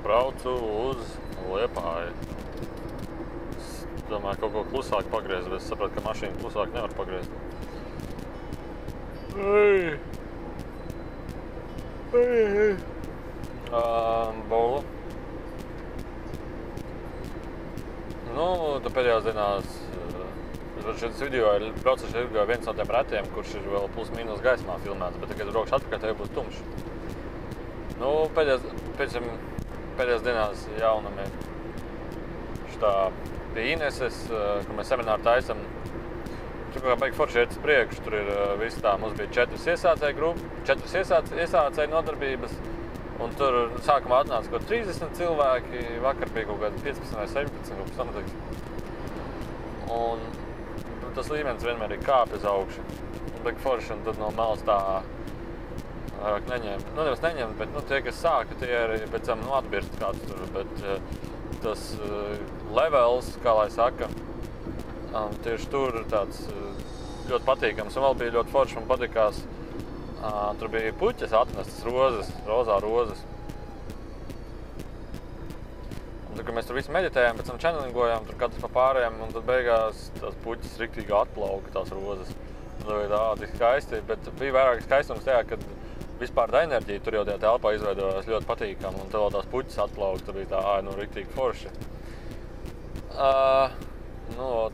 braucu uz Liepāju. Es domāju, kaut ko klusāk pagriezt, bet es sapratu, ka mašīnu klusāk nevar pagriezt. Bolu. Nu, tu pēdējās dienās, šis video ir braucošais video viens no tiem retiem, kurš ir vēl plus mīnus gaismā filmēts, bet kad braukšu atpakaļ, tev būs tumšs. Nu, pēdējās dienās jaunam ir šitā pie Ineses, kur mēs semināru taisam. Tur kā baigi forši iet uz priekšu, tur ir viss tā, mums bija 4 iesācēju grupu, 4 iesācēju nodarbības, un tur sākumā atnāca kaut 30 cilvēki, vakar bija kaut kādi 15 vai 17, kaut kas tam līdzīgs. Un tas līmenis vienmēr ir kāpj uz augšu. Baigi forši, un tad no malas tā vairāk neņem. Nu, nevis neņem, bet tie, kas sāka, tie arī pēc tam atbirst kāds tur, bet tas levels, kā lai saka, tieši tur tāds ļoti patīkams, un vēl bija ļoti forši, man patikās, tur bija puķes atnestas rozes, rozā rozes. Un tad, kad mēs tur visi meditējām, pēc tam čenelingojām, tur katrs pa pārējām, un tad beigās tās puķes riktīgi atplauka, tās rozes. Un tad bija tik skaisti, bet bija vairāk skaistums tajā, kad vispār tā enerģija tur jau tajā telpā izveidojās ļoti patīkam, un tad vēl tās puķes atplauka, tad bija tā, riktīgi forši. Ko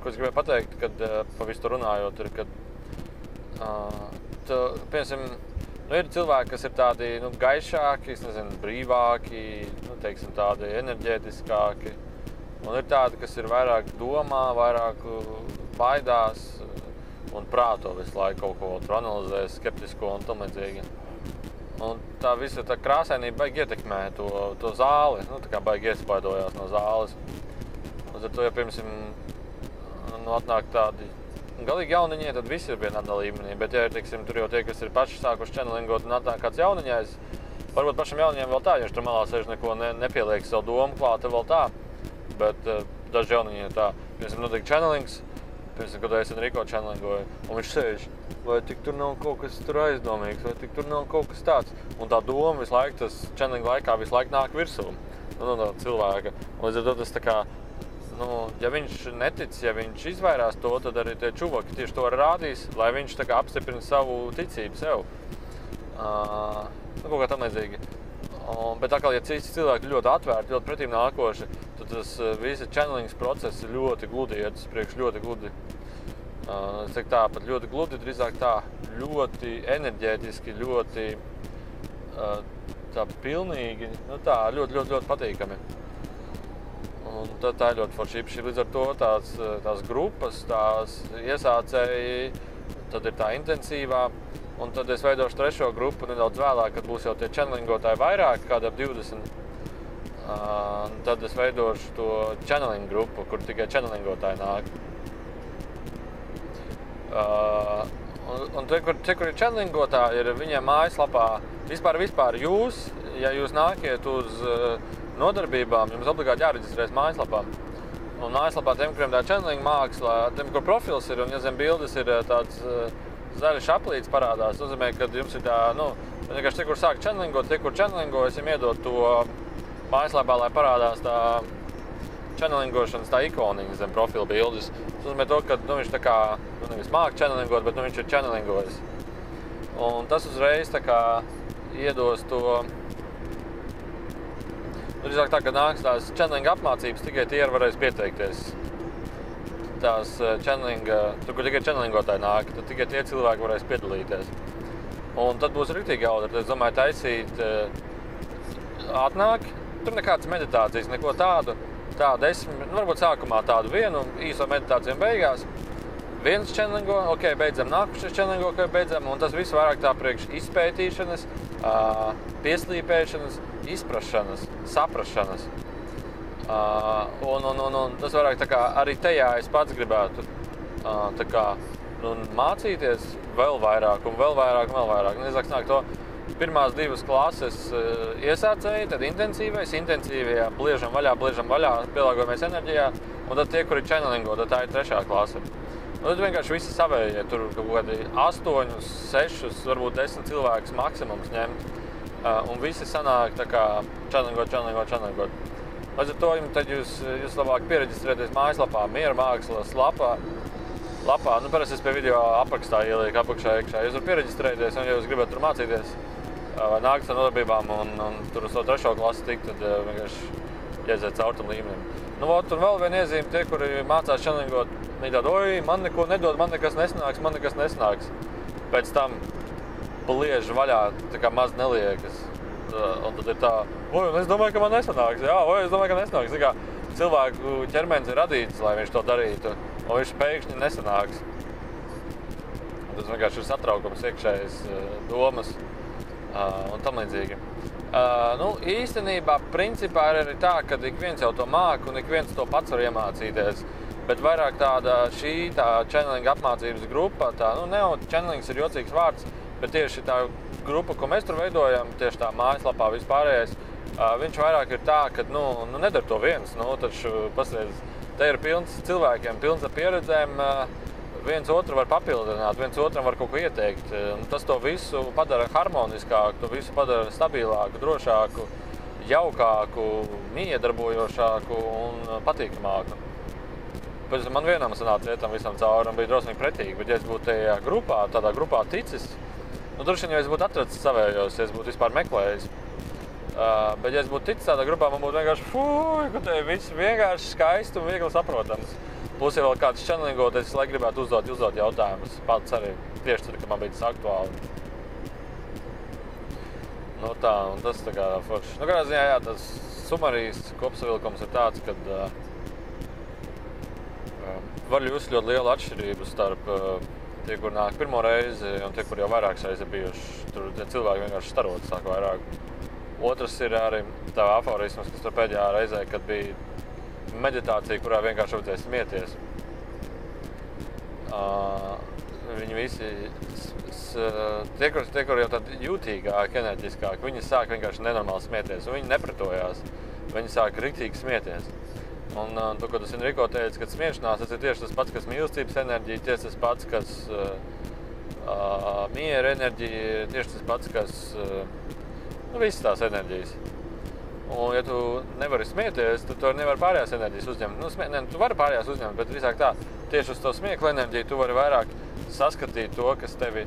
es gribēju pateikt, kad pa visu tur runājot, ir, kad piemēram, ir cilvēki, kas ir tādi gaišāki, es nezinu, brīvāki, teiksim, tādi enerģētiskāki. Un ir tādi, kas ir vairāk domā, vairāk baidās un prāto visu laiku kaut ko tur analizē, skeptisko un tam līdzīgi. Un tā visa tā krāsainība baigi ietekmē to zāli, tā kā baigi iespaidojās no zāles. Un tad to, ja piemēram, atnāk tādi galīgi jauniņie, tad visi ir vienādā līmenī, bet ja teiksim, tur jau tie, kas ir paši sākuši čenelingot un atnāk kāds jauniņais, varbūt pašam jauniņiem vēl tā, ja viņš tur malā sēž neko nepieliek savu domu klāta vēl tā, bet daži jauniņi ir tā, piemēram, notiek čenelings, piemēram, kad es Enrico čenelingoju, un viņš sēž, vai tik tur nav kaut kas tur aizdomīgs, vai tik tur nav kaut kas tāds, un tā doma visu laiku, tas čenelinga laikā visu laiku nāk virsū, no tā cilvēka, un līdz ar to tas tā kā, ja viņš netic, ja viņš izvairās to, tad arī tie čuvaki tieši to rādīs, lai viņš tā kā apstiprina savu ticību sev. Kaut kā tam līdzīgi. Bet tā kā, ja citi cilvēki ļoti atvērti, ļoti pretīm nākoši, tad tas visi čenelings process ir ļoti gludi, iet uz priekšu ļoti gludi. Es teiktu tā, pat ļoti gludi, drīzāk tā, ļoti enerģētiski, ļoti tā pilnīgi, tā, ļoti patīkami. Un tā ir ļoti forši īpaši. Līdz ar to tās grupas, tās iesācēji, tad ir tā intensīvā. Un tad es veidošu 3. grupu nedaudz vēlāk, kad būs jau tie čenelingotāji vairāk, kāda ap 20. Tad es veidošu to čenelingu grupu, kur tikai čenelingotāji nāk. Un tie, kur ir čenelingotāji, ir viņiem mājaslapā. Vispār jūs, ja jūs nākiet uz nodarbībām, jums obligāti jāreģistrēs mājaslapā. Un mājaslapā tiem, kuriem tā čenelinga māksla, tiem, kur profils ir un, ja zem bildes ir tāds zaļš aplīts parādās, nozīmē, ka jums ir tā, vienkārši tie, kur sāk čenelingot, tie, kur čenelingo, es jums iedod to mājaslapā, lai parādās tā čenelingošanas tā ikoniņa zem profila bildes. Tas nozīmē to, ka viņš tā kā, nevis māk čenelingot, bet viņš ir čenelingojis. Un tas uzreiz tā kā iedos to, drīzāk tā, ka nāks tās čenelinga apmācības, tikai tie varēs pieteikties. Tās čenelinga, tur, kur tikai čenelingotāji nāk, tad tikai tie cilvēki varēs piedalīties. Un tad būs riktīgi jautri. Es domāju, taisīt atnāk, tur nekādas meditācijas, neko tādu, varbūt sākumā tādu vienu īso meditāciju beigās. Viens čenelingo, beidzam, nākušais čenelingo, beidzam, un tas viss vairāk tā priekš izpētīšanas, pieslīpēšanas, izprašanas, saprašanas. Un tas vairāk tā kā arī tajā es pats gribētu tā kā, mācīties vēl vairāk un vēl vairāk un vēl vairāk. Nezāk nāk to pirmās 2 klases iesācēji, tad intensīvajā bliežam vaļā, pielāgojamies enerģijā, un tad tie, kuri čenelingo, tad tā ir 3. klase. Un tad vienkārši visi savējie, tur kaut kādi 8, 6, varbūt 10 cilvēkus maksimums ņemt. un visi sanāk tā kā čalingot. Līdz ar to tad jūs labāk piereģistrēties mājaslapā, Miera mākslas lapā. Nu, parasti es pie video aprakstā ielieku apakšā iekšā. Jūs varat piereģistrēties, un ja jūs gribat tur mācīties, vai nākt ar nodarbībām un tur uz to 3. klasi tikt, tad vienkārši ieziet caur tam līmenim. Nu, un vēl viena iezīme, tie, kuri mācās čalingot, viņi tādi, oi, man neko nedod, man nekas nesnāks. Pēc tam pliež vaļā, tā kā maz neliekas. Un tad ir tā, oi, es domāju, ka man nesanāks. Jā, es domāju, ka nesanāks. Tā kā cilvēku ķermenis ir radīts, lai viņš to darītu, un viņš pēkšņi nesanāks. Tas vienkārši ir satraukums, iekšējas domas un tam līdzīgi. Nu, īstenībā, principā ir arī tā, ka ik viens jau to māk un ik viens to pats var iemācīties. Bet vairāk šī channeling apmācības grupa, channelings ir jocīgs vārds, bet tieši tā grupa, ko mēs tur veidojam, tieši tā mājaslapā vispārējais, viņš vairāk ir tā, ka, nedara to viens, taču pasties, te ir pilns cilvēkiem, pilns ar pieredzēm, viens otru var papildināt, viens otram var kaut ko ieteikt. Tas to visu padara harmoniskāku, to visu padara stabilāku, drošāku, jaukāku, miedarbojošāku un patīkamāku. Pēc man vienam sanāca iet tam visam cauri un bija drosmīgi pretīgi, bet ja es būtu tajā grupā, tādā grupā ticis, droši vien, ja es būtu atracis savējos, ja es būtu vispār meklējis. Bet ja es būtu ticis tādā grupā, man būtu vienkārši, ka te viss vienkārši skaisti un viegli saprotams. Plus, ja vēl kāds channelingot, es laikam gribētu uzdot jautājumus. Pats arī tieši tad, kad man bija tas aktuāli. Tā, un tas tā kā forši. Kādā ziņā, jā, tas sumarijas kopsavilkums ir tāds, kad var just ļoti lielu atšķirību starp tie, kur nāk pirmo reizi un tie, kur jau vairākas reizes ir bijuši. Tur tie cilvēki vienkārši starot sāk vairāk. Otrs ir arī tā aforismas, kas tur pēdējā reizē, kad bija meditācija, kurā vienkārši vajadzēja smieties. Viņi visi, tie, kur jau tādi jūtīgāki, enerģiskāki, viņi sāk vienkārši nenormāli smieties, un viņi nepretojās. Viņi sāk riktīgi smieties. Un to, ko tas Enrico teica, kad smiešanās, tas ir tieši tas pats, kas mīlestības enerģija, tieši tas pats, kas miera enerģija, tieši tas pats, kas visas tās enerģijas. Un, ja tu nevari smieties, tad tu nevari pārējās enerģijas uzņemt. Tu vari pārējās uzņemt, bet drīzāk tā, tieši uz to smiekla enerģiju tu vari vairāk saskatīt to, kas tevi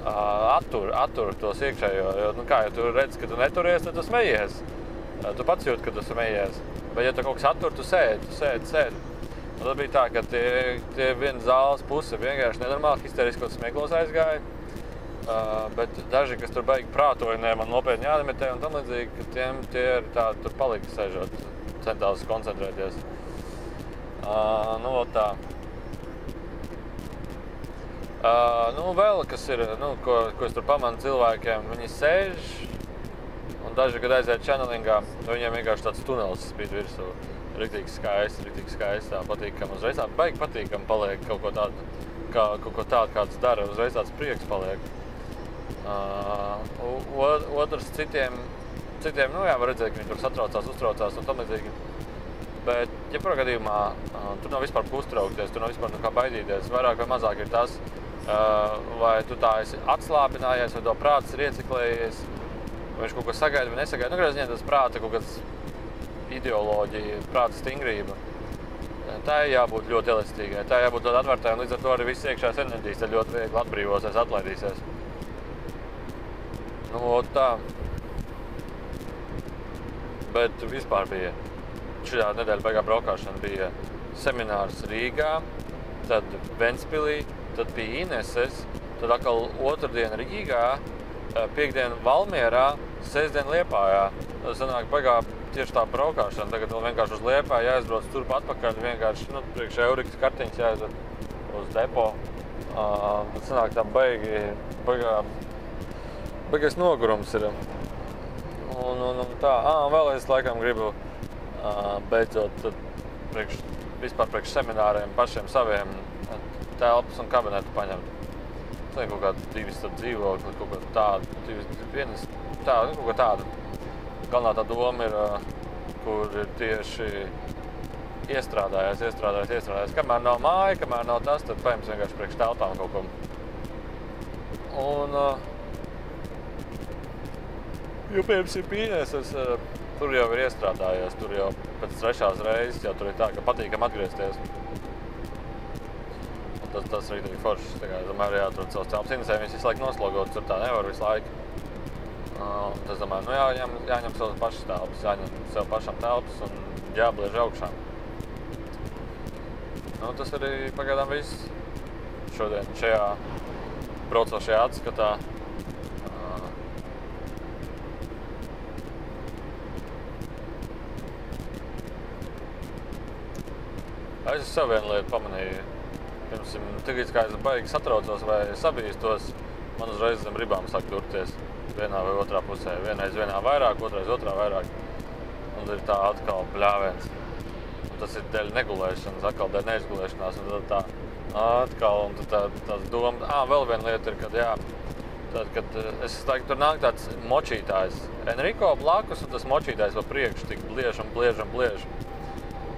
attur tos iekšējo. Jo, ja tu redz, ka tu neturies, tad tu smejies. Tu pats jūt, ka tu smejies. Bet ja tu kaut kas attur, tu sēdi. Un tad bija tā, ka tie viena zāles puse vienkārši nenormāli histeriskos smieklos aizgāja. Bet daži, kas tur baigi prātoja, man nopietni jādemetē un tam līdzīgi, ka tie ir tādi tur palika sēžot, centās koncentrēties. Tā. Vēl, kas ir, ko es tur pamanu cilvēkiem, viņi sēž un daži, kad aiziet channelingā, viņiem vienkārši tāds tunelis spīd virsū. Riktīgi skaisti, tā patīkam uzreiz. Baigi patīkam paliek kaut ko tādu, kāds dara, uzreiz tāds prieks paliek. Otrs citiem, var redzēt, ka viņi tur satraucās, uztraucās un tam līdzīgi. Bet, jebkurā gadījumā, tur nav vispār ko uztraukties, tur nav vispār kā baidīties. Vairāk vai mazāk ir tas, vai tu tā esi atslābinājies, vai to prāts ir ieciklējies, vai viņš kaut ko sagaida vai nesagaida. Kādā ziņā tas prāta kaut kāds ideoloģija, prāta stingrība. Tā ir jābūt ļoti elastīgai, tā ir jābūt ļoti atvērtai, un līdz ar to arī viss iekšējās enerģijas ļoti viegli atbrīvosies, atlaidīsies. Tā. Bet vispār bija šajā nedēļa beigā braukāšana bija seminārs Rīgā, tad Ventspilī, tad bija Ineses, tad atkal otrdien Rīgā, piekdien Valmierā, sestdien Liepājā. Tad sanāk beigā tieši tā braukāšana, tagad vēl vienkārši uz Liepāju jāizbrauc turp atpakaļ, vienkārši priekš Eurikas kartiņas jāizdod uz depo. Tad sanāk tā baigais nogurums ir. Un tā, vēl es laikam gribu beidzot vispār priekš semināriem pašiem saviem telpas un kabinetu paņemt. Tas ir kaut kāda 2 stāvu dzīvokli, kaut kā tāda, kaut kā tāda. Galvenā tā doma ir, kur ir tieši iestrādājies. Kamēr nav māja, kamēr nav tas, tad paņems vienkārši priekš telpām kaut ko. Un Jo, piemēram, pīnēs, tur jau ir iestrādājies, tur jau pēc 3. reizes jau tur ir tā, ka patīkam atgriezties. Un tas ir arī foršs, tā kā, es domāju, jāatrod savas telpas interesē, viņas visu laiku noslogot, tur tā nevar visu laiku. Un es domāju, jāņem savas pašas telpas, jāņem sev pašām telpas un jābliež augšā. Tas arī pagaidām viss šodien šajā braucošajā atskatā. Es sev vienu lietu pamanīju. Tagad, kā es baigi satraucos vai sabīstos, man uzreiz zem ribām sāk durties vienā vai otrā pusē. Vienreiz vienā vairāk, otrais otrā vairāk. Un ir tā atkal bļāviens. Un tas ir dēļ negulēšanas, atkal dēļ neizgulēšanās. Un tad tā atkal, un tad tās doma. Vēl viena lieta ir, kad es laiku tur nāk tāds močītājs. Enrico blakus, un tas močītājs pa priekšu tik bliež un bliež un bliež.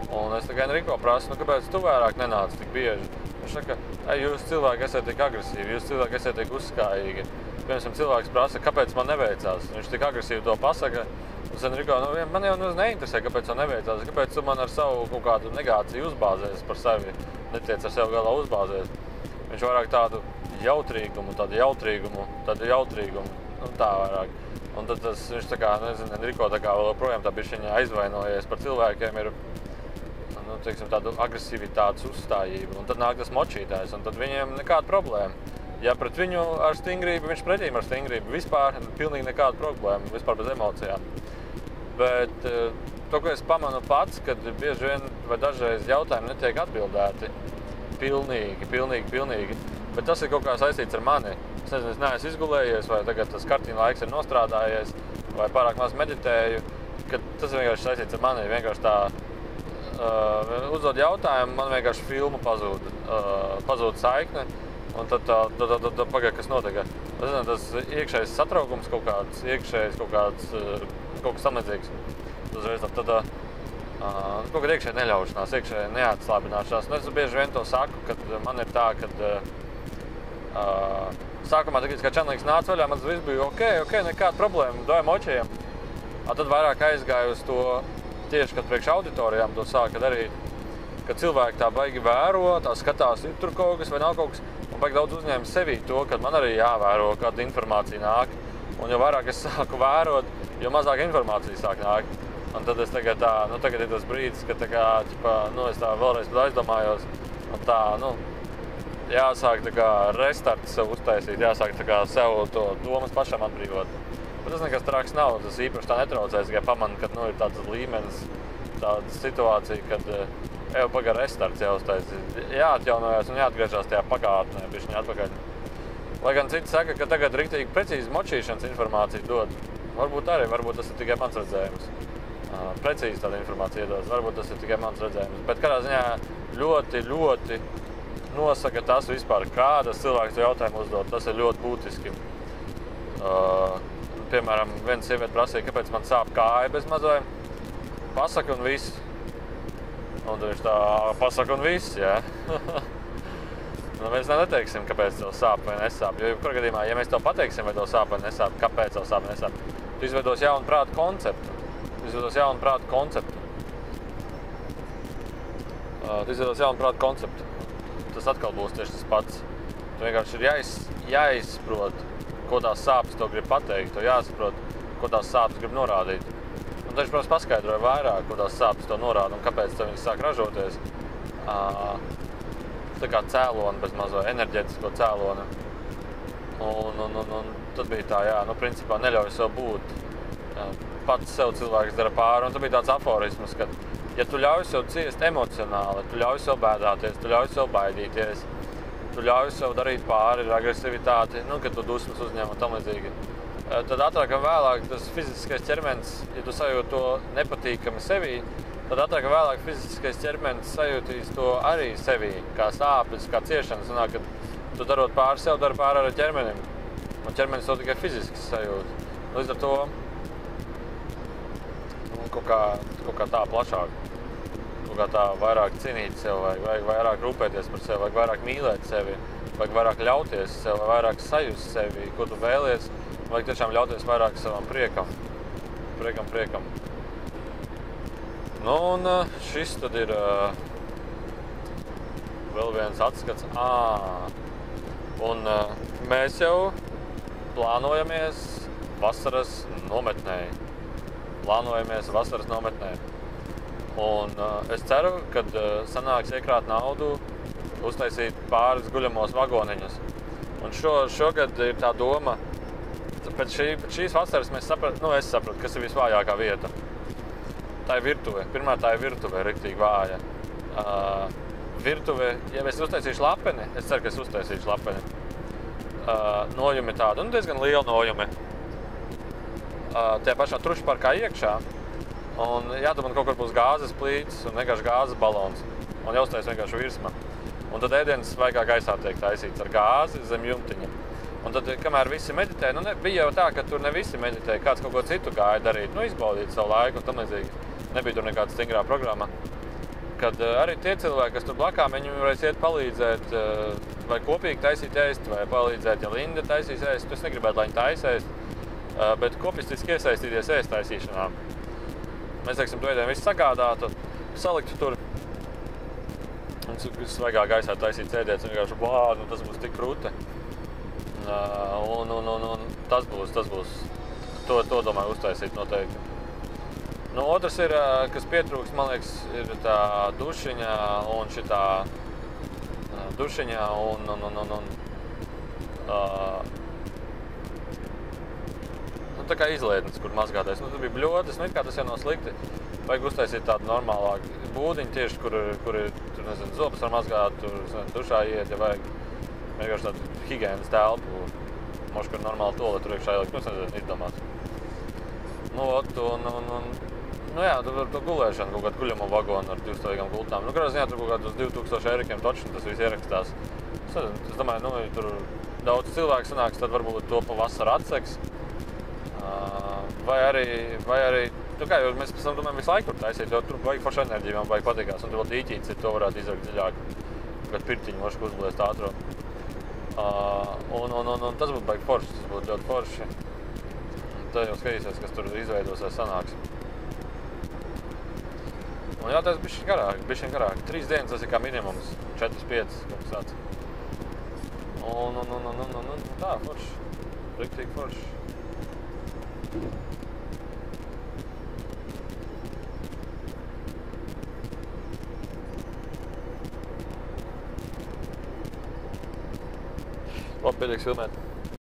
Un es tagad Enrico prasu, kāpēc tu vairāk nenāc tik bieži? Viņš saka, jūs cilvēki esat tik agresīvi, jūs cilvēki esat tik uzskājīgi. Piemēram, cilvēks prasa, kāpēc man neveicās. Viņš tik agresīvi to pasaka. Un Enrico, man jau neinteresē, kāpēc man neveicās. Kāpēc tu man ar savu kaut kādu negāciju uzbāzēs par sevi, netiec ar sevi galā uzbāzēs. Viņš vairāk tādu jautrīgumu. Tā vairāk. Un tad viņš tā kā, nezinu, Enrico tā kā vēl projām tā bišķiņā aizvainojies par cilvēkiem ir tādu agresivitātes uzstājību, un tad nāk tas močītājs, un tad viņiem nekāda problēma. Ja pret viņu ar stingrību, viņš pretīm ar stingrību, vispār pilnīgi nekāda problēma, vispār bez emocijām. Bet to, ko es pamanu pats, kad bieži vien vai dažreiz jautājumi netiek atbildēti pilnīgi, bet tas ir kaut kā saistīts ar mani. Es nezinu, es neesmu izgulējies, vai tagad tas kartīna laiks ir nostrādājies, vai pārāk maz meditēju, kad tas vienkārši saistīts ar mani, vienkārši tā uzdod jautājumu, man vienkārši filmu pazūd saikne, un tad pagaid, kas notiek. Es nezinu, tas iekšējais satraukums kaut kāds, kaut kas samedzīgs. Tad kaut kāda iekšēja neļaušanās, iekšēja neatslābināšanās. Un es bieži vien to saku, kad man ir tā, kad sākumā, kad čanlīgs nāca vaļā, man tas viss bija ok, nekāda problēma, dojam očiem. Tad vairāk aizgāju uz to, tieši, kad priekš auditorijām to sāka darīt, kad cilvēki tā baigi vēro, tā skatās, ir tur kaut kas vai nav kaut kas, un baigi daudz uzņēma sevī to, kad man arī jāvēro, kāda informācija nāk. Un jo vairāk es sāku vērot, jo mazāk informācija sāk nāk. Un tad es tagad ir tas brīdis, kad es tā vēlreiz aizdomājos, un tā, jāsāk tā kā restarti sev uztaisīt, jāsāk tā kā sev to domas pašam atbrīvot. Bet tas nekas traks nav, tas īpaši tā netraucēs, ja pamana, kad ir tāds līmenis, tāda situācija, kad pagar restarts jāuztaisīt, jāatjaunojās un jāatgriežās tajā pagātnē, bišķiņ atpakaļ. Lai gan citi saka, ka tagad riktīgi precīzi močīšanas informāciju dod. Varbūt tas ir tikai mans redzējums. Precīzi tāda informācija iedos, varbūt tas ir tikai mans redzējums. Bet kādā ziņā ļoti nosaka tas vispār, kādas cilvēks to jautājumu uzdod. Tas ir ļoti būtiski. Piemēram, viena sieviete prasīja, kāpēc man sāp kāja bez mazojuma. Pasaka un viss. Un viņš tā, pasaka un viss, jā. Mēs neteiksim, kāpēc tev sāp vai nesāp. Jo jebkurā gadījumā, ja mēs tev pateiksim, vai tev sāp vai nesāp, kāpēc tev sāp vai nesāp, tu izveidos jaunu prātu konceptu. Tas atkal būs tieši tas pats. Tu vienkārši ir jāizprot, ko tās sāpes to grib pateikt, to jāsaprot, ko tās sāpes grib norādīt. Un taču, protams, paskaidroja vairāk, ko tās sāpes to norāda un kāpēc tev viņas sāk ražoties. Tā kā cēloni bez mazo enerģētisko cēloni. Un tad bija tā, principā neļauj sev būt. Pats sev cilvēks dara pāri, un tad bija tāds aforisms, ka ja tu ļauj sev ciest emocionāli, tu ļauj sev bēdāties, tu ļauj sev baidīties, tu ļauj sev darīt pāri ar agresivitāti, kad tu dusmas uzņem un tam līdzīgi. Tad ātrāk un vēlāk tas fiziskais ķermenis, ja tu sajūti to nepatīkami sevī, tad ātrāk un vēlāk fiziskais ķermenis sajūtīs to arī sevī, kā sāpes, kā ciešanas. Un, kad tu darot pāri sev, dari pāri ar ķermenim. Un ķermenis to tikai fiziski sajūt. Līdz ar to kaut kā tā plašāk. Kaut kā tā vairāk cienīt sev, vajag vairāk rūpēties par sevi, vajag vairāk mīlēt sevi, vajag vairāk ļauties sev, vairāk sajust sevi, ko tu vēlies, vajag tiešām ļauties vairāk savam priekam. Priekam. Nu, un šis tad ir vēl viens atskats. Un mēs jau plānojamies vasaras nometnē. Un es ceru, kad sanāks iekrāt naudu, uztaisīt pāris guļamos vagoniņus. Un šogad ir tā doma, pēc šīs vasaras es sapratu, kas ir visvājākā vieta. Tā ir virtuve. Pirmā tā ir virtuve, riktīgi vāja. Virtuve, ja es uztaisīšu lapeni, es ceru, ka es uztaisīšu lapeni. Nojumi tāda, diezgan liela nojumi. Tajā pašā trušparkā iekšā. Un jādomā, kaut kur būs gāzes plīts un vienkārši gāzes balons. Un jāuztais vienkārši virsma. Un tad ēdienas svaigā gaisā tiek taisīts ar gāzi zem jumtiņa. Un tad, kamēr visi meditē, bija jau tā, ka tur ne visi meditē, kāds kaut ko citu gāja darīt, izbaudīt savu laiku un tam līdzīgi. Nebija tur nekāda stingrā programma. Kad arī tie cilvēki, kas tur blakām, viņi varēs iet palīdzēt, vai kopīgi taisīt ēst, vai palīdzēt, ja Linda taisīs ēst. Es negribētu, lai viņi taisa ēst, bet kopistiski iesaistīties ēst taisīšanā. Mēs, teiksim, to ēdienu visu sagādātu, saliktu tur. Un svaigā gaisā taisīt ēdienas un vienkārši, tas būs tik krūti. Un tas būs. To domāju uztaisīt noteikti. Nu, otrs ir, kas pietrūkst, man liekas, ir tā dušiņa un šitā dušiņa tā kā izlietnes, kur mazgāties. Tur bija bļodas, kā tas jau nav slikti. Vajag uztaisīt tādu normālāku būdiņu tieši, kur ir, zobus var mazgāt, tur dušā iet, ja vajag vienkārši tādu higienas telpu. Moši, kur normāli toli tur iekšā ielikt, izdomāt. Tur var to gulēšanu, kaut kādu guļamo vagonu ar 2-stāvīgām gultām. Kādā ziņā tur kaut kādus 2000 eirikiem toču, tas viss ierakstās. Es domāju, ja tur daudz cilvēku sanāks, tad varbūt to pa vasaru atseks. Vai arī jo mēs pēc tam domājam visu laiku tur taisīt, jo tur vajag forša enerģiju, man vajag patīkās, un tur vēl dīķītis ir, to varētu izrakt dziļāk, kad pirtiņu moši uzblēst ātro. Un tas būtu baigi forši, tas būtu ļoti forši. Tad jau skatīsies, kas tur izveidosies sanāks. Un jātais bišķiņ garāk. 3 dienas tas ir kā minimums, 4-5, kaut kas tāds. Un tā, forši, riktīgi forši. Labi, pietiks filmēt.